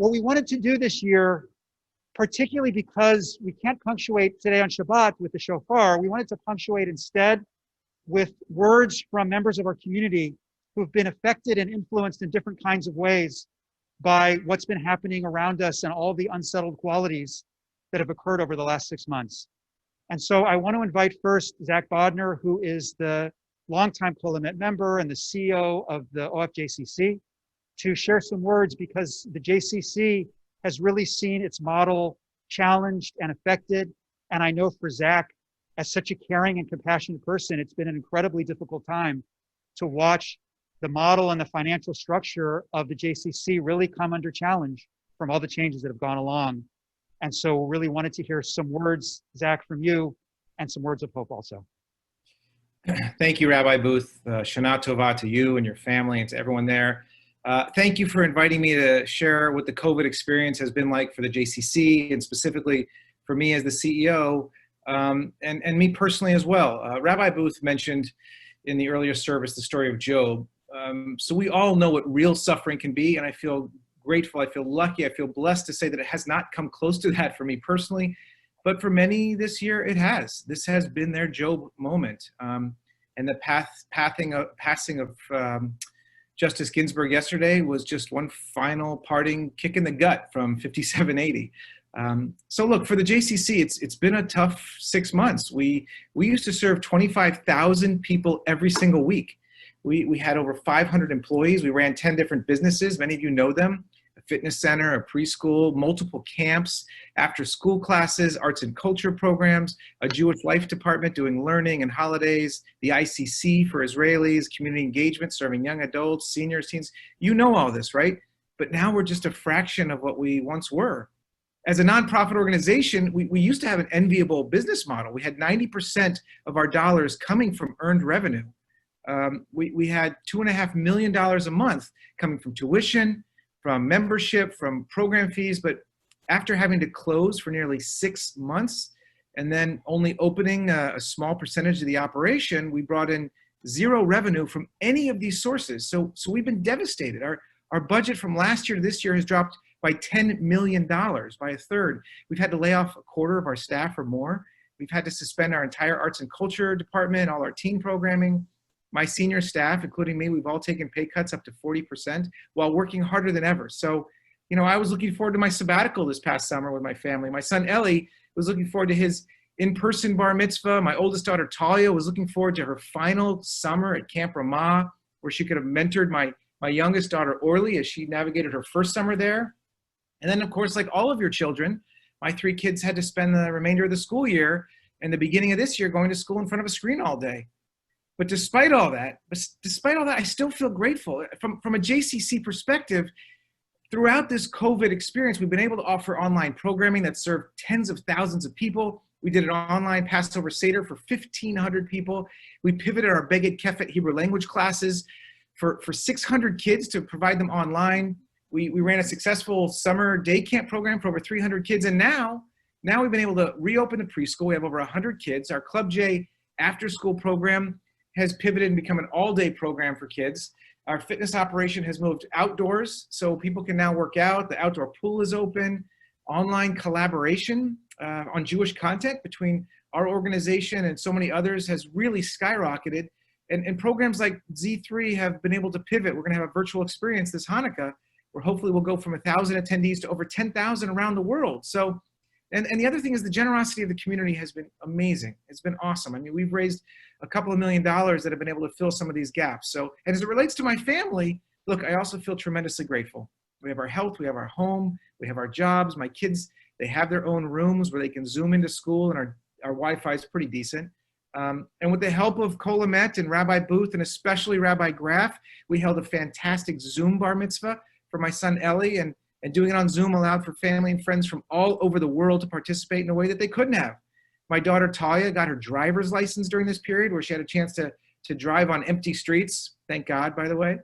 what we wanted to do this year, particularly because we can't punctuate today on Shabbat with the shofar, we wanted to punctuate instead with words from members of our community who've been affected and influenced in different kinds of ways by what's been happening around us and all the unsettled qualities that have occurred over the last 6 months. And so I want to invite first Zach Bodner, who is the longtime Kolomet member and the CEO of the OFJCC, to share some words, because the JCC has really seen its model challenged and affected. And I know for Zach, as such a caring and compassionate person, it's been an incredibly difficult time to watch the model and the financial structure of the JCC really come under challenge from all the changes that have gone along. And so really wanted to hear some words, Zach, from you, and some words of hope also. Thank you, Rabbi Booth. Shana Tova to you and your family and to everyone there. Thank you for inviting me to share what the COVID experience has been like for the JCC, and specifically for me as the CEO, and me personally as well. Rabbi Booth mentioned in the earlier service the story of Job. So we all know what real suffering can be, and I feel grateful, I feel lucky, I feel blessed to say that it has not come close to that for me personally, but for many this year it has. This has been their Job moment. And the passing of Justice Ginsburg yesterday was just one final parting kick in the gut from 5780. So look, for the JCC, it's been a tough 6 months. We used to serve 25,000 people every single week. We had over 500 employees. We ran 10 different businesses. Many of you know them: a fitness center, a preschool, multiple camps, after school classes, arts and culture programs, a Jewish life department doing learning and holidays, the ICC for Israelis, community engagement, serving young adults, seniors, teens. You know all this, right? But now we're just a fraction of what we once were. As a nonprofit organization, we used to have an enviable business model. We had 90% of our dollars coming from earned revenue. We had $2.5 million a month coming from tuition, from membership, from program fees. But after having to close for nearly 6 months and then only opening a small percentage of the operation, we brought in zero revenue from any of these sources. So we've been devastated. Our budget from last year to this year has dropped by $10 million, by a third. We've had to lay off a quarter of our staff or more. We've had to suspend our entire arts and culture department, all our teen programming. My senior staff, including me, we've all taken pay cuts up to 40% while working harder than ever. So, I was looking forward to my sabbatical this past summer with my family. My son, Ellie, was looking forward to his in-person bar mitzvah. My oldest daughter, Talia, was looking forward to her final summer at Camp Ramah, where she could have mentored my youngest daughter, Orly, as she navigated her first summer there. And then, of course, like all of your children, my 3 kids had to spend the remainder of the school year and the beginning of this year going to school in front of a screen all day. But despite all that, I still feel grateful. From a JCC perspective, throughout this COVID experience, we've been able to offer online programming that served tens of thousands of people. We did an online Passover Seder for 1,500 people. We pivoted our Beged Kefet Hebrew language classes for 600 kids to provide them online. We ran a successful summer day camp program for over 300 kids. And now we've been able to reopen the preschool. We have over 100 kids. Our Club J after-school program has pivoted and become an all-day program for kids. Our fitness operation has moved outdoors, so people can now work out. The outdoor pool is open. Online collaboration on Jewish content between our organization and so many others has really skyrocketed. And programs like Z3 have been able to pivot. We're going to have a virtual experience this Hanukkah, where hopefully we'll go from 1,000 attendees to over 10,000 around the world. So, and the other thing is the generosity of the community has been amazing. It's been awesome. I mean, we've raised a couple of $1 million that have been able to fill some of these gaps. So, and as it relates to my family, look, I also feel tremendously grateful. We have our health, we have our home, we have our jobs. My kids, they have their own rooms where they can Zoom into school, and our Wi-Fi is pretty decent. And with the help of Kolomet and Rabbi Booth, and especially Rabbi Graf, we held a fantastic Zoom bar mitzvah for my son Ellie, and doing it on Zoom allowed for family and friends from all over the world to participate in a way that they couldn't have. My daughter Talia got her driver's license during this period, where she had a chance to drive on empty streets. Thank God, by the way.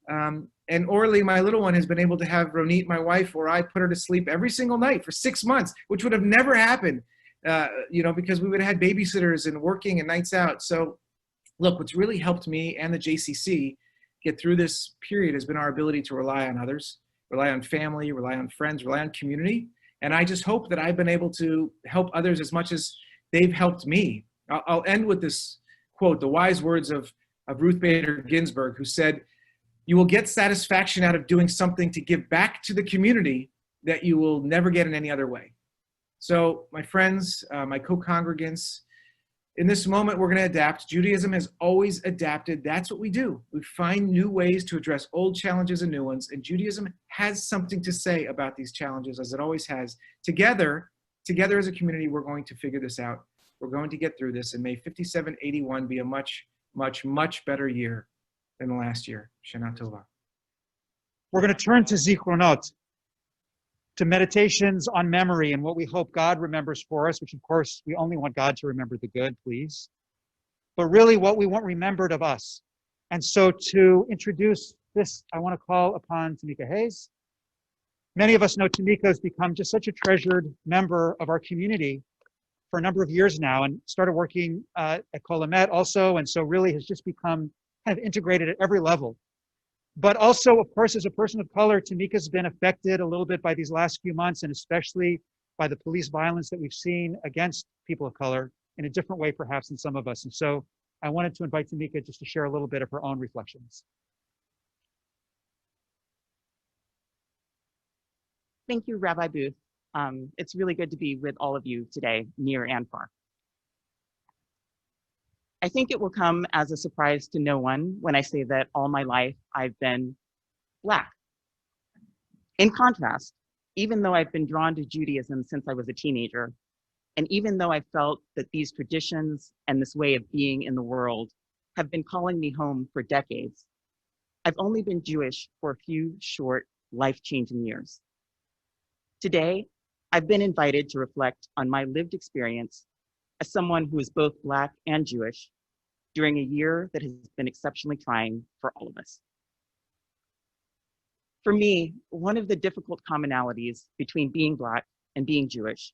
And Orly, my little one, has been able to have Ronit, my wife, or I put her to sleep every single night for 6 months, which would have never happened, because we would have had babysitters and working and nights out. So look, what's really helped me and the JCC get through this period has been our ability to rely on others. rely on family, rely on friends, rely on community. And I just hope that I've been able to help others as much as they've helped me. I'll end with this quote, the wise words of Ruth Bader Ginsburg, who said, "You will get satisfaction out of doing something to give back to the community that you will never get in any other way." So my friends, my co-congregants, in this moment, we're going to adapt. Judaism has always adapted. That's what we do. We find new ways to address old challenges and new ones. And Judaism has something to say about these challenges, as it always has. Together as a community, we're going to figure this out. We're going to get through this. And may 5781 be a much, much, much better year than the last year. Shana Tova. We're going to turn to Zichronot, to meditations on memory and what we hope God remembers for us, which of course we only want God to remember the good, please, but really what we want remembered of us. And so to introduce this, I want to call upon Tamika Hayes. Many of us know Tamika has become just such a treasured member of our community for a number of years now, and started working at Kolamet also, and so really has just become kind of integrated at every level. But also, of course, as a person of color, Tamika's been affected a little bit by these last few months, and especially by the police violence that we've seen against people of color in a different way, perhaps, than some of us. And so I wanted to invite Tamika just to share a little bit of her own reflections. Thank you, Rabbi Booth. It's really good to be with all of you today, near and far. I think it will come as a surprise to no one when I say that all my life I've been Black. In contrast, even though I've been drawn to Judaism since I was a teenager, and even though I felt that these traditions and this way of being in the world have been calling me home for decades, I've only been Jewish for a few short, life-changing years. Today, I've been invited to reflect on my lived experience as someone who is both Black and Jewish during a year that has been exceptionally trying for all of us. For me, one of the difficult commonalities between being Black and being Jewish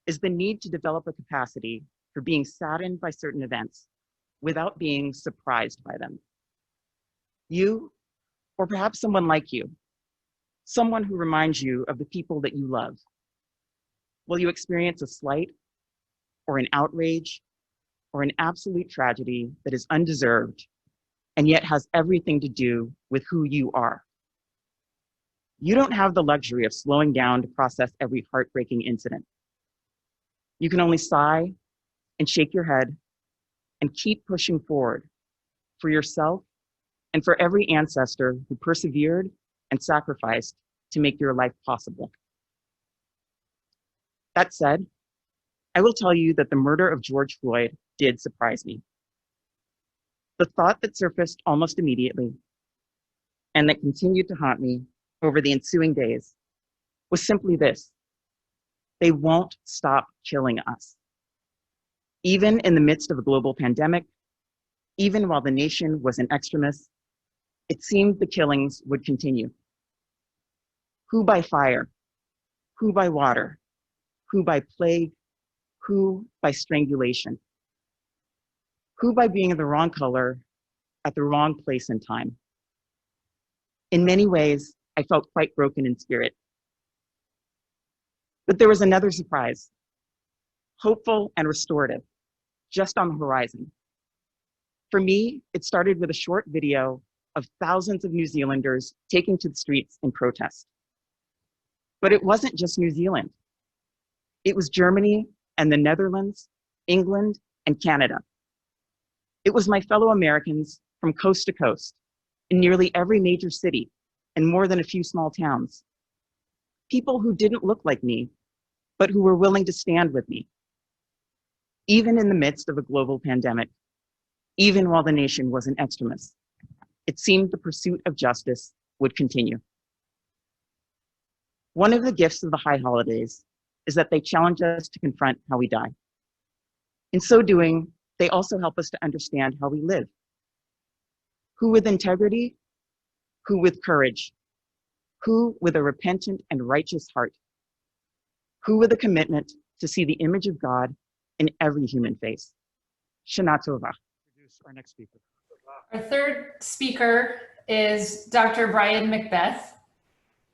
is the need to develop a capacity for being saddened by certain events without being surprised by them. You, or perhaps someone like you, someone who reminds you of the people that you love, will you experience a slight or an outrage or an absolute tragedy that is undeserved and yet has everything to do with who you are. You don't have the luxury of slowing down to process every heartbreaking incident. You can only sigh and shake your head and keep pushing forward for yourself and for every ancestor who persevered and sacrificed to make your life possible. That said, I will tell you that the murder of George Floyd did surprise me. The thought that surfaced almost immediately and that continued to haunt me over the ensuing days was simply this: they won't stop killing us. Even in the midst of a global pandemic, even while the nation was in extremis, it seemed the killings would continue. Who by fire? Who by water? Who by plague? Who by strangulation? Who by being the wrong color at the wrong place and time? In many ways, I felt quite broken in spirit. But there was another surprise, hopeful and restorative, just on the horizon. For me, it started with a short video of thousands of New Zealanders taking to the streets in protest. But it wasn't just New Zealand. It was Germany and the Netherlands, England, and Canada. It was my fellow Americans from coast to coast in nearly every major city and more than a few small towns. People who didn't look like me, but who were willing to stand with me. Even in the midst of a global pandemic, even while the nation was in extremis, it seemed the pursuit of justice would continue. One of the gifts of the high holidays is that they challenge us to confront how we die. In so doing, they also help us to understand how we live. Who with integrity, who with courage, who with a repentant and righteous heart, who with a commitment to see the image of God in every human face. Shana Tova. Introduce our next speaker. Our third speaker is Dr. Brian Macbeth,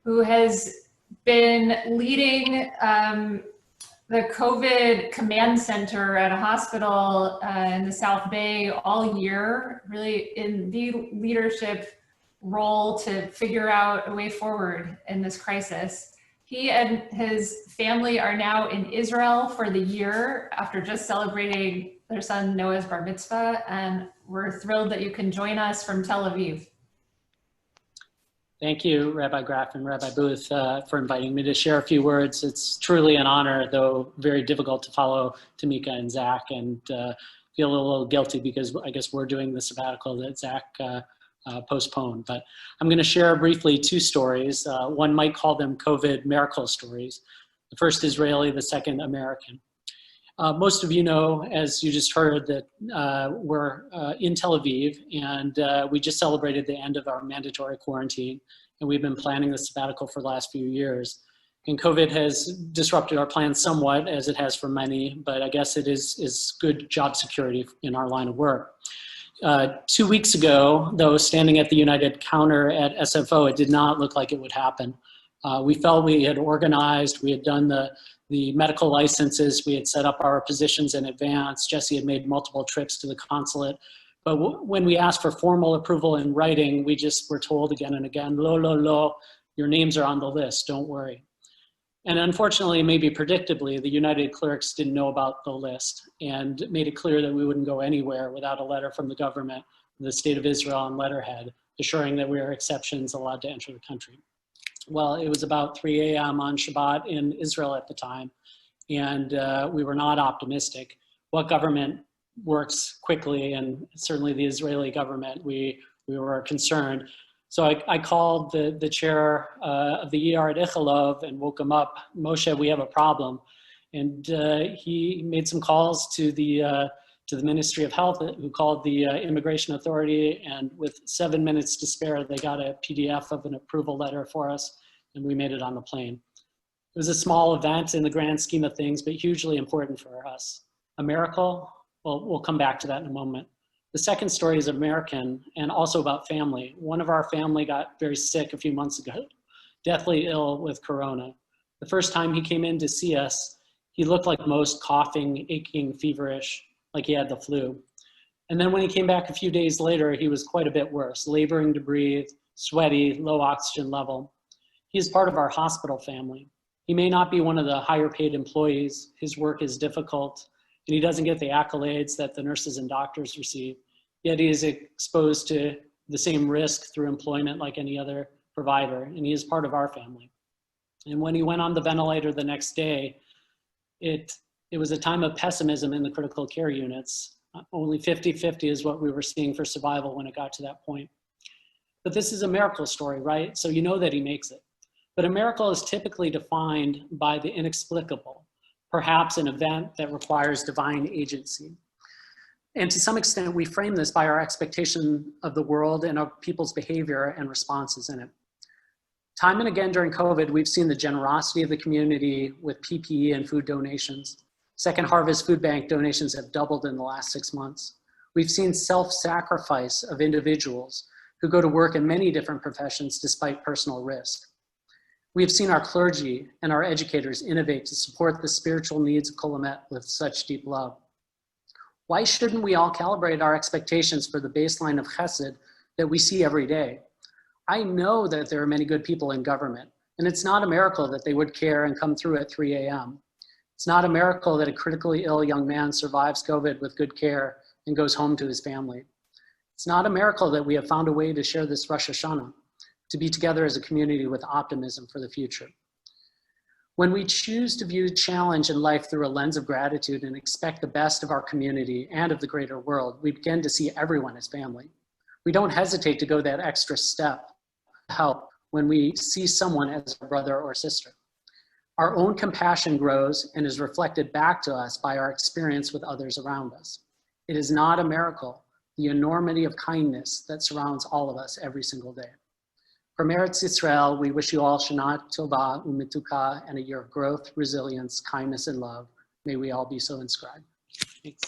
who has been leading the COVID command center at a hospital in the South Bay all year, really in the leadership role to figure out a way forward in this crisis. He and his family are now in Israel for the year after just celebrating their son Noah's bar mitzvah, and we're thrilled that you can join us from Tel Aviv. Thank you, Rabbi Graff and Rabbi Booth, for inviting me to share a few words. It's truly an honor, though very difficult to follow Tamika and Zach, and feel a little guilty because I guess we're doing the sabbatical that Zach postponed. But I'm going to share briefly two stories. One might call them COVID miracle stories. The first Israeli, the second American. Most of you know, as you just heard, that we're in Tel Aviv, and we just celebrated the end of our mandatory quarantine, and we've been planning the sabbatical for the last few years. And COVID has disrupted our plans somewhat, as it has for many, but I guess it is good job security in our line of work. 2 weeks ago, though, standing at the United counter at SFO, it did not look like it would happen. We felt we had organized, we had done the medical licenses, we had set up our positions in advance. Jesse had made multiple trips to the consulate. But when we asked for formal approval in writing, we just were told again and again, lo, your names are on the list, don't worry. And unfortunately, maybe predictably, the United clerks didn't know about the list and made it clear that we wouldn't go anywhere without a letter from the government, the state of Israel on letterhead, assuring that we are exceptions allowed to enter the country. Well, it was about 3 a.m. on Shabbat in Israel at the time, and we were not optimistic. What government works quickly, and certainly the Israeli government, we were concerned. So I called the chair of the ER at Ichalov and woke him up. Moshe, we have a problem. And he made some calls to the Ministry of Health, who called the Immigration Authority, and with 7 minutes to spare, they got a PDF of an approval letter for us, and we made it on the plane. It was a small event in the grand scheme of things, but hugely important for us. A miracle? Well, we'll come back to that in a moment. The second story is American and also about family. One of our family got very sick a few months ago, deathly ill with corona. The first time he came in to see us, he looked like most, coughing, aching, feverish, like he had the flu. And then when he came back a few days later, he was quite a bit worse, laboring to breathe, sweaty, low oxygen level. He is part of our hospital family. He may not be one of the higher paid employees. His work is difficult, and he doesn't get the accolades that the nurses and doctors receive. Yet he is exposed to the same risk through employment like any other provider, and he is part of our family. And when he went on the ventilator the next day, it was a time of pessimism in the critical care units. Only 50-50 is what we were seeing for survival when it got to that point. But this is a miracle story, right? So you know that he makes it. But a miracle is typically defined by the inexplicable, perhaps an event that requires divine agency. And to some extent, we frame this by our expectation of the world and of people's behavior and responses in it. Time and again during COVID, we've seen the generosity of the community with PPE and food donations. Second Harvest Food Bank donations have doubled in the last 6 months. We've seen self-sacrifice of individuals who go to work in many different professions despite personal risk. We have seen our clergy and our educators innovate to support the spiritual needs of Kolomet with such deep love. Why shouldn't we all calibrate our expectations for the baseline of chesed that we see every day? I know that there are many good people in government, and it's not a miracle that they would care and come through at 3 a.m. It's not a miracle that a critically ill young man survives COVID with good care and goes home to his family. It's not a miracle that we have found a way to share this Rosh Hashanah, to be together as a community with optimism for the future. When we choose to view challenge in life through a lens of gratitude and expect the best of our community and of the greater world, we begin to see everyone as family. We don't hesitate to go that extra step to help when we see someone as a brother or sister. Our own compassion grows and is reflected back to us by our experience with others around us. It is not a miracle, the enormity of kindness that surrounds all of us every single day. From Eretz Yisrael, we wish you all Shana Tova U'Mituka and a year of growth, resilience, kindness, and love. May we all be so inscribed. Thanks.